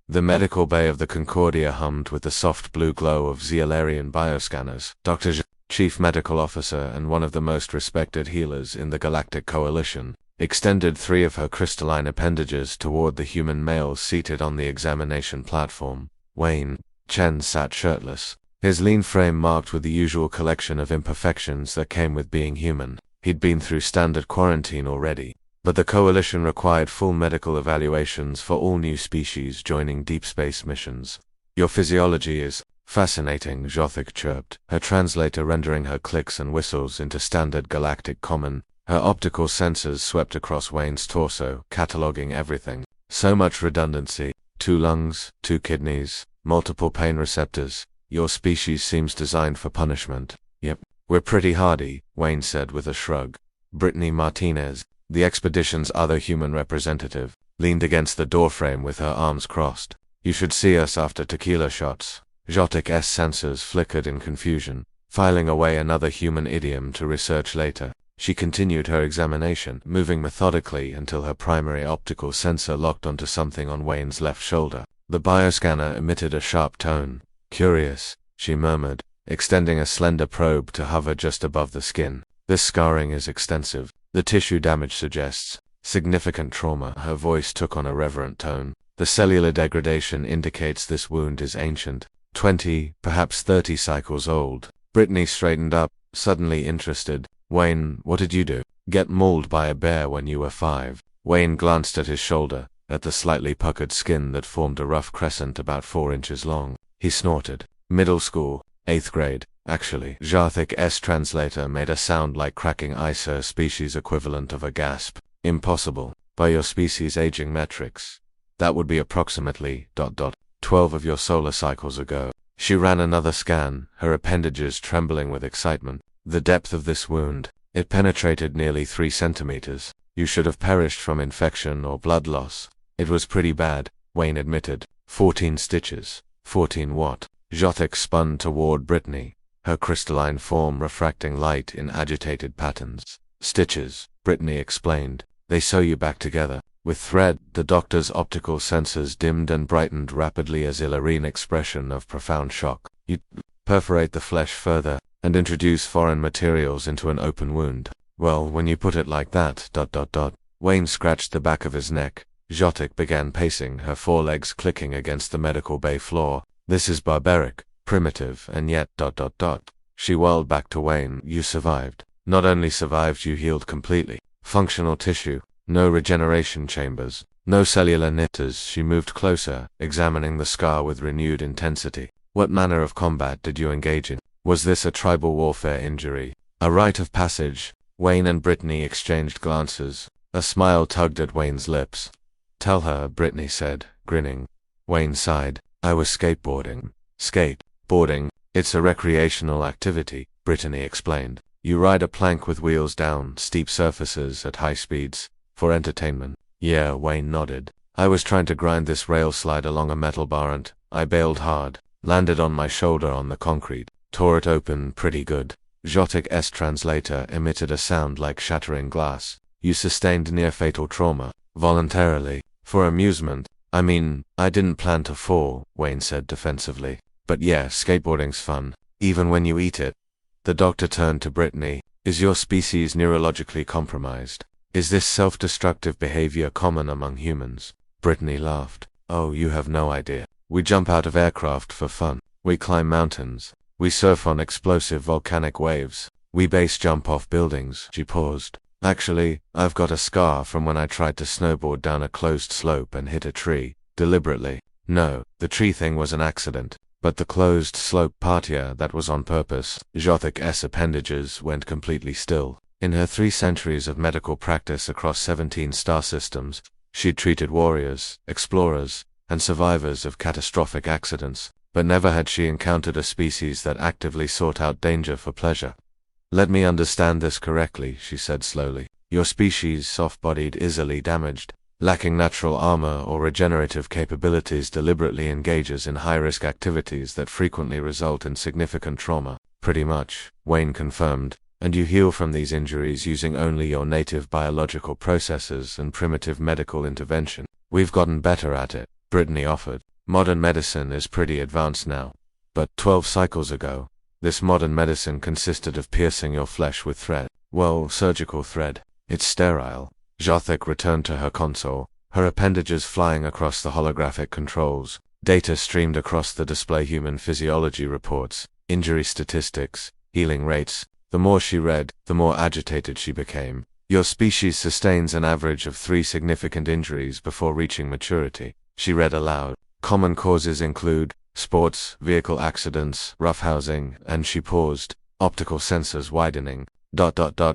The medical bay of the Concordia hummed with the soft blue glow of Zealarian bioscanners. Dr. Zh, chief medical officer and one of the most respected healers in the Galactic Coalition, extended 3 of her crystalline appendages toward the human males seated on the examination platform. Wayne Chen sat shirtless, his lean frame marked with the usual collection of imperfections that came with being human. He'd been through standard quarantine already, but the Coalition required full medical evaluations for all new species joining deep space missions. Your physiology is fascinating, Zhothik chirped, her translator rendering her clicks and whistles into standard galactic common. Her optical sensors swept across Wayne's torso, cataloging everything. So much redundancy. 2 lungs, 2 kidneys, multiple pain receptors. Your species seems designed for punishment. Yep. We're pretty hardy, Wayne said with a shrug. Brittany Martinez, the expedition's other human representative, leaned against the doorframe with her arms crossed. You should see us after tequila shots. Zhotik's sensors flickered in confusion, filing away another human idiom to research later. She continued her examination, moving methodically until her primary optical sensor locked onto something on Wayne's left shoulder. The bioscanner emitted a sharp tone. Curious, she murmured, extending a slender probe to hover just above the skin. This scarring is extensive. The tissue damage suggests significant trauma. Her voice took on a reverent tone. The cellular degradation indicates this wound is ancient, 20, perhaps 30 cycles old. Brittany straightened up, suddenly interested. Wayne, what did you do? Get mauled by a bear when you were 5. Wayne glanced at his shoulder, at the slightly puckered skin that formed a rough crescent about 4 inches long. He snorted. Middle school, 8th grade, actually. Zhothik's translator made a sound like cracking ice, her species equivalent of a gasp. Impossible. By your species aging metrics. That would be approximately, 12 of your solar cycles ago. She ran another scan, her appendages trembling with excitement. The depth of this wound. It penetrated nearly 3 centimeters. You should have perished from infection or blood loss. It was pretty bad, Wayne admitted. 14 stitches. 14 what? Zhothik spun toward Brittany, her crystalline form refracting light in agitated patterns. Stitches, Brittany explained. They sew you back together. With thread, the doctor's optical sensors dimmed and brightened rapidly as Illarine expression of profound shock. You perforate the flesh further and introduce foreign materials into an open wound. Well, when you put it like that, Wayne scratched the back of his neck. Zhotik began pacing, her forelegs clicking against the medical bay floor. This is barbaric, primitive, and yet, She whirled back to Wayne. You survived. Not only survived, you healed completely. Functional tissue. No regeneration chambers. No cellular knitters. She moved closer, examining the scar with renewed intensity. What manner of combat did you engage in? Was this a tribal warfare injury? A rite of passage? Wayne and Brittany exchanged glances. A smile tugged at Wayne's lips. Tell her, Brittany said, grinning. Wayne sighed. I was skateboarding. Skateboarding? It's a recreational activity, Brittany explained. You ride a plank with wheels down steep surfaces at high speeds. For entertainment. Yeah, Wayne nodded. I was trying to grind this rail slide along a metal bar and I bailed hard. Landed on my shoulder on the concrete. Tore it open pretty good. Zhotik's translator emitted a sound like shattering glass. You sustained near-fatal trauma. Voluntarily. For amusement. I mean, I didn't plan to fall, Wayne said defensively. But yeah, skateboarding's fun. Even when you eat it. The doctor turned to Brittany. Is your species neurologically compromised? Is this self-destructive behavior common among humans? Brittany laughed. Oh, you have no idea. We jump out of aircraft for fun. We climb mountains. We surf on explosive volcanic waves. We base jump off buildings. She paused. Actually, I've got a scar from when I tried to snowboard down a closed slope and hit a tree, deliberately. No, the tree thing was an accident. But the closed slope part, yeah, that was on purpose. Zhothik's appendages went completely still. In her 3 centuries of medical practice across 17 star systems, she'd treated warriors, explorers, and survivors of catastrophic accidents, but never had she encountered a species that actively sought out danger for pleasure. Let me understand this correctly, she said slowly. Your species, soft-bodied, easily damaged, lacking natural armor or regenerative capabilities, deliberately engages in high-risk activities that frequently result in significant trauma. Pretty much, Wayne confirmed. And you heal from these injuries using only your native biological processes and primitive medical intervention. We've gotten better at it, Brittany offered. Modern medicine is pretty advanced now. But 12 cycles ago, this modern medicine consisted of piercing your flesh with thread. Well, surgical thread. It's sterile. Jothik returned to her console, her appendages flying across the holographic controls. Data streamed across the display: human physiology reports, injury statistics, healing rates. The more she read, the more agitated she became. Your species sustains an average of 3 significant injuries before reaching maturity. She read aloud. Common causes include sports, vehicle accidents, roughhousing, and she paused, optical sensors widening. ...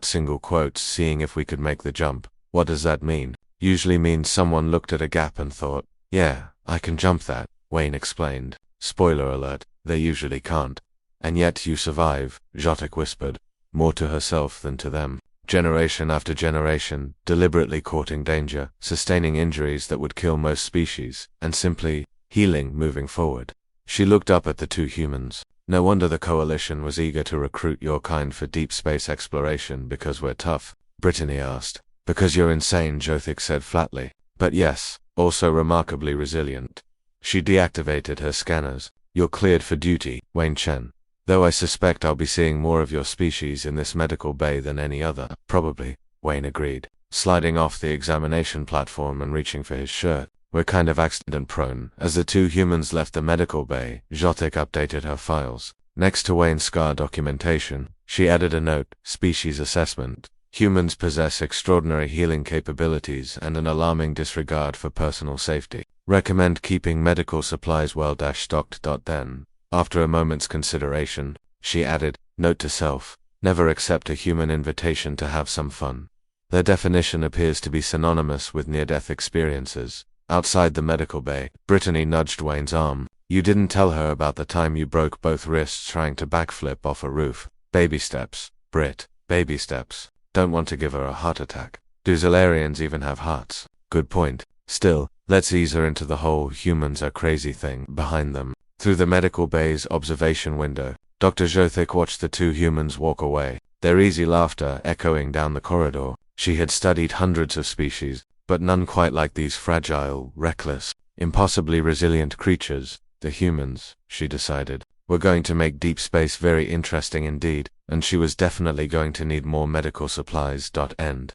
Single quotes, seeing if we could make the jump. What does that mean? Usually means someone looked at a gap and thought, yeah, I can jump that, Wayne explained. Spoiler alert, they usually can't. And yet you survive, Jotik whispered, more to herself than to them. Generation after generation, deliberately courting danger, sustaining injuries that would kill most species, and simply healing moving forward. She looked up at the 2 humans. No wonder the Coalition was eager to recruit your kind for deep space exploration. Because we're tough? Brittany asked. Because you're insane, Jothik said flatly. But yes, also remarkably resilient. She deactivated her scanners. You're cleared for duty, Wayne Chen. Though I suspect I'll be seeing more of your species in this medical bay than any other. Probably, Wayne agreed, sliding off the examination platform and reaching for his shirt. We're kind of accident-prone. As the 2 humans left the medical bay, Jotik updated her files. Next to Wayne's scar documentation, she added a note: species assessment. Humans possess extraordinary healing capabilities and an alarming disregard for personal safety. Recommend keeping medical supplies well-stocked. Then, after a moment's consideration, she added, note to self, never accept a human invitation to have some fun. Their definition appears to be synonymous with near-death experiences. Outside the medical bay, Brittany nudged Wayne's arm. You didn't tell her about the time you broke both wrists trying to backflip off a roof. Baby steps, Britt, baby steps. Don't want to give her a heart attack. Do Zellarians even have hearts? Good point. Still, let's ease her into the whole humans are crazy thing behind them. Through the medical bay's observation window, Dr. Jothik watched the 2 humans walk away, their easy laughter echoing down the corridor. She had studied hundreds of species, but none quite like these fragile, reckless, impossibly resilient creatures. The humans, she decided, were going to make deep space very interesting indeed, and she was definitely going to need more medical supplies. End.